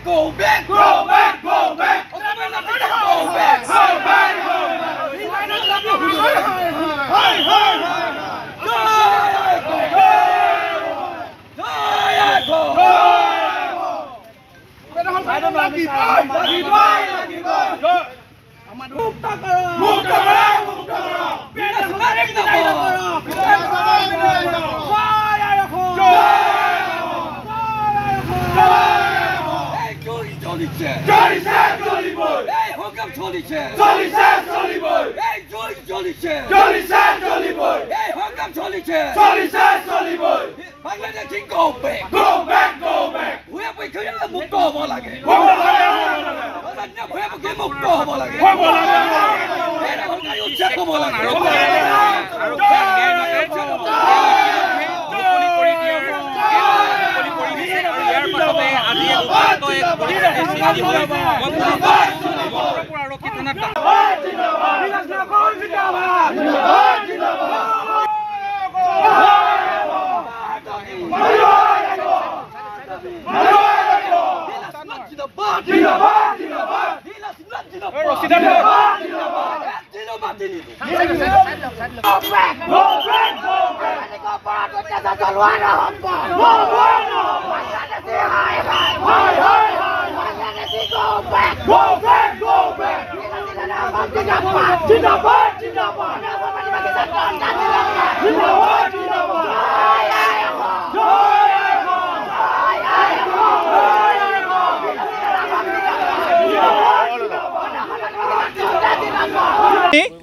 Go back, go back, go back. Go back, go back. Jolly boy! Hey, hook up Jolly Chan! Jolly boy! Hey, Jolly Chan! Jolly boy! Hey, hook up Jolly Chan! Jolly boy! Bangladesh go back! Go back! Go back! Where we could have moved over like it! Where we could move over like it!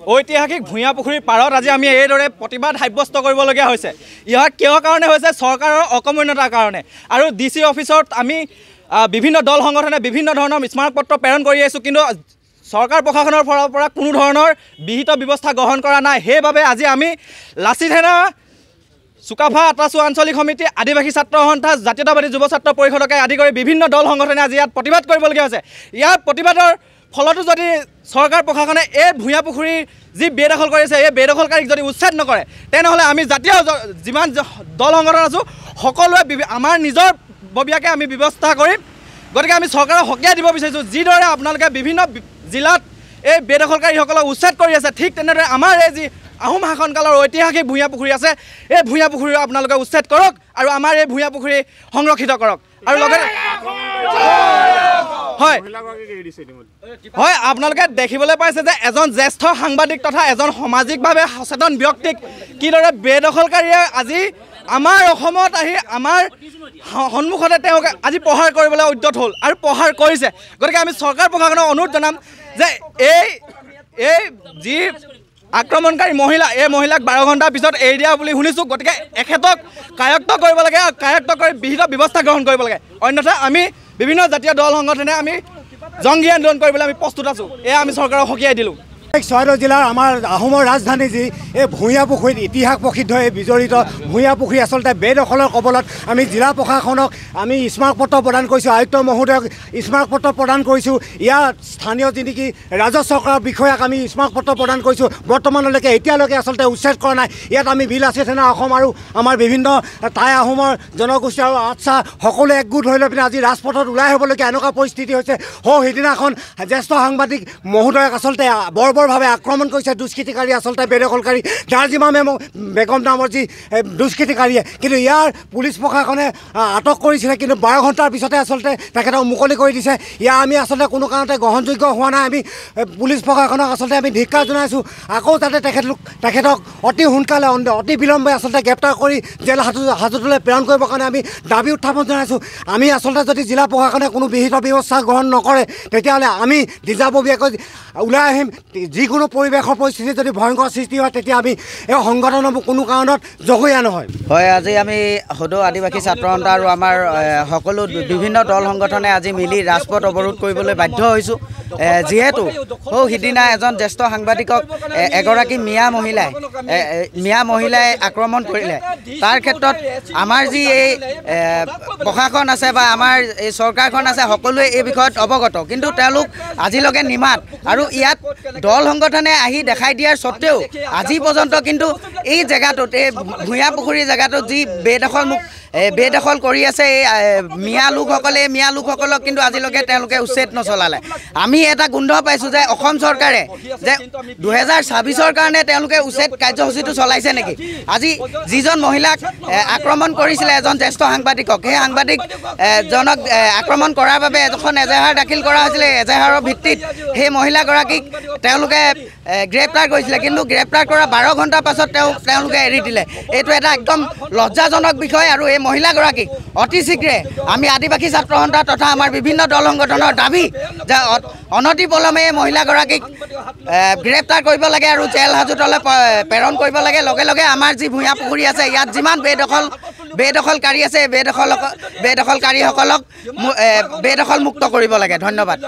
ঐতিহাসিক ভূঞা পুখুৰীৰ পাৰত আজি আমি এইদৰে প্ৰতিবাদ সাব্যস্ত কৰিবলগীয়া হৈছে। ইয়াৰ কিয় কাৰণে হৈছে? চৰকাৰৰ অকমন্যতাৰ কাৰণে। আৰু ডিসি অফিচত আমি বিভিন্ন দল সংগঠনে বিভিন্ন ধৰণৰ স্মাৰকপত্ৰ প্ৰেৰণ কৰি আছোঁ, কিন্তু চৰকাৰ প্ৰশাসনৰ ফালৰ পৰা কোনো ধৰণৰ বিহিত ব্যৱস্থা গ্ৰহণ কৰা নাই। সেইবাবে আজি আমি লাচি থানা, চুকাফা আটাচু আঞ্চলিক সমিতি, আদিবাসী ছাত্ৰ সন্থা, জাতীয়তাবাদী যুৱ ছাত্ৰ পৰিষদকে আদি কৰি বিভিন্ন দল সংগঠনে আজি ইয়াত প্ৰতিবাদ কৰিবলগীয়া হৈছে। ইয়াৰ প্ৰতিবাদৰ ফলতো যদি চৰকাৰ প্ৰশাসনে এই ভূঞা পুখুৰীৰ যি বেদখল কৰিছে, এই বেদখলকাৰীক যদি উচ্ছেদ নকৰে, তেনেহ'লে আমি জাতীয় যিমান দল সংগঠন আছোঁ সকলোৱে আমাৰ নিজৰ ববীয়াকৈ আমি ব্যৱস্থা কৰিম। গতিকে আমি চৰকাৰক সকীয়াই দিব বিচাৰিছোঁ, যিদৰে আপোনালোকে বিভিন্ন জিলাত এই বেদখলকাৰীসকলক উচ্ছেদ কৰি আছে, ঠিক তেনেদৰে আমাৰ এই যি আহোম শাসনকালৰ ঐতিহাসিক ভূঞা পুখুৰী আছে, এই ভূঞা পুখুৰী আপোনালোকে উচ্ছেদ কৰক আৰু আমাৰ এই ভূঞা পুখুৰী সংৰক্ষিত কৰক। আৰু লগতে হয়, আপোনালোকে দেখিবলৈ পাইছে যে এজন জ্যেষ্ঠ সাংবাদিক তথা এজন সামাজিকভাৱে সচেতন ব্যক্তিক কিদৰে বেদখলকাৰীয়ে আজি আমাৰ অসমত আহি আমাৰ সন্মুখতে তেওঁলোকে আজি প্ৰহাৰ কৰিবলৈ উদ্যত হ'ল আৰু প্ৰহাৰ কৰিছে। গতিকে আমি চৰকাৰ প্ৰশাসনক অনুৰোধ জনাম যে এই যি আক্ৰমণকাৰী মহিলা, এই মহিলাক 12 ঘণ্টাৰ পিছত এৰি দিয়া বুলি শুনিছোঁ। গতিকে এখেতক কায়ক্ত কৰিব লাগে আৰু কায়ক্ত কৰি বিহিত ব্যৱস্থা গ্ৰহণ কৰিব লাগে। অন্যথা আমি বিভিন্ন জাতীয় দল সংগঠনে আমি জংগী আন্দোলন কৰিবলৈ আমি প্ৰস্তুত আছোঁ। এয়া আমি চৰকাৰক সকীয়াই দিলোঁ। চৰাইদেউ জিলাৰ আমাৰ আহোমৰ ৰাজধানী যি এই ভূঞা পুখুৰীত ইতিহাস প্ৰসিদ্ধ এই বিজড়িত ভূঞা পুখুৰী আচলতে বেদখলৰ কবলত আমি জিলা প্ৰশাসনক আমি স্মাৰকপত্ৰ প্ৰদান কৰিছোঁ, আয়ুক্ত মহোদয়ক স্মাৰকপত্ৰ প্ৰদান কৰিছোঁ, ইয়াৰ স্থানীয় যি নেকি ৰাজহ চৰকাৰৰ বিষয়াক আমি স্মাৰকপত্ৰ প্ৰদান কৰিছোঁ। বৰ্তমানলৈকে এতিয়ালৈকে আচলতে উচ্ছেদ কৰা নাই। ইয়াত আমি বিলাচী থানা অসম আৰু আমাৰ বিভিন্ন টাই আহোমৰ জনগোষ্ঠী আৰু আচ্ছা সকলোৱে একগোট হৈ লৈ পিনে আজি ৰাজপথত ওলাই আহিবলগীয়া এনেকুৱা পৰিস্থিতি হৈছে। সেইদিনাখন জ্যেষ্ঠ সাংবাদিক মহোদয়ক আচলতে বৰ্বৰভাৱে আক্ৰমণ কৰিছে দুষ্কৃতিকাৰী, আচলতে বেদখলকাৰী নাৰ্জিমা বেগম নামৰ যি দুষ্কৃতিকাৰীয়ে। কিন্তু ইয়াৰ পুলিচ প্ৰশাসনে আটক কৰিছিলে, কিন্তু 12 ঘণ্টাৰ পিছতে আচলতে তেখেতক মুকলি কৰি দিছে। ইয়াৰ আমি আচলতে কোনো কাৰণতে গ্ৰহণযোগ্য হোৱা নাই। আমি পুলিচ প্ৰশাসনক আচলতে আমি ধিক্কাৰ জনাইছোঁ। আকৌ যাতে তেখেতক অতি সোনকালে অতি বিলম্বে আচলতে গ্ৰেপ্তাৰ কৰি জেল হাজতলৈ প্ৰেৰণ কৰিবৰ কাৰণে আমি দাবী উত্থাপন জনাইছোঁ। আমি আচলতে যদি জিলা প্ৰশাসনে কোনো বিহিত ব্যৱস্থা গ্ৰহণ নকৰে, তেতিয়াহ'লে আমি নিজাববীয়াকৈ ওলাই আহিম। যিকোনো পৰিৱেশৰ পৰিস্থিতি যদি ভয়ংকৰ সৃষ্টি হয়, তেতিয়া আমি এই সংগঠনসমূহ কোনো কাৰণত জগৰীয়া নহয়। হয়, আজি আমি সদৌ আদিবাসী ছাত্ৰ সন্থা আৰু আমাৰ সকলো বিভিন্ন দল সংগঠনে আজি মিলি ৰাজপথ অৱৰোধ কৰিবলৈ বাধ্য হৈছোঁ। যিহেতু সিদিনা এজন জ্যেষ্ঠ সাংবাদিকক এগৰাকী মিয়া মহিলাই আক্ৰমণ কৰিলে তাৰ ক্ষেত্ৰত আমাৰ যি এই প্ৰশাসন আছে বা আমাৰ এই চৰকাৰখন আছে সকলোৱে এই বিষয়ত অৱগত কিন্তু তেওঁলোক আজিলৈকে নিমাত আৰু ইয়াত দল সংগঠনে আহি দেখাই দিয়াৰ স্বত্তেও আজি পৰ্যন্ত কিন্তু এই জেগাটোত এই ভূঞা পুখুৰী জেগাটোত যি বেদখল কৰি আছে এই মিয়া লোকসকলক কিন্তু আজিলৈকে তেওঁলোকে উচ্ছেদ নচলালে আমি এটা গোন্ধ পাইছোঁ যে অসম চৰকাৰে যে 2026ৰ কাৰণে তেওঁলোকে উচ্ছেদ কাৰ্যসূচীটো চলাইছে নেকি আজি যিজন মহিলাক আক্ৰমণ কৰিছিলে এজন জ্যেষ্ঠ সাংবাদিকক সেই সাংবাদিকজনক আক্ৰমণ কৰাৰ বাবে এখন এজাহাৰ দাখিল কৰা হৈছিলে এজাহাৰৰ ভিত্তিত সেই মহিলাগৰাকীক তেওঁলোকে গ্ৰেপ্তাৰ কৰিছিলে কিন্তু গ্ৰেপ্তাৰ কৰা 12 ঘণ্টাৰ পাছত তেওঁলোকে এৰি দিলে এইটো এটা একদম লজ্জাজনক বিষয় আৰু এই মহিলাগৰাকীক অতি শীঘ্ৰে আমি আদিবাসী ছাত্ৰ সন্থা তথা আমাৰ বিভিন্ন দল সংগঠনৰ দাবী যে অনতি পলমে এই মহিলাগৰাকীক গ্ৰেপ্তাৰ কৰিব লাগে আৰু জেল হাজতলৈ প্ৰেৰণ কৰিব লাগে লগে লগে আমাৰ যি ভূঞা পুখুৰী আছে ইয়াত যিমান বেদখলকাৰী আছে বেদখলকাৰীসকলক বেদখল মুক্ত কৰিব লাগে ধন্যবাদ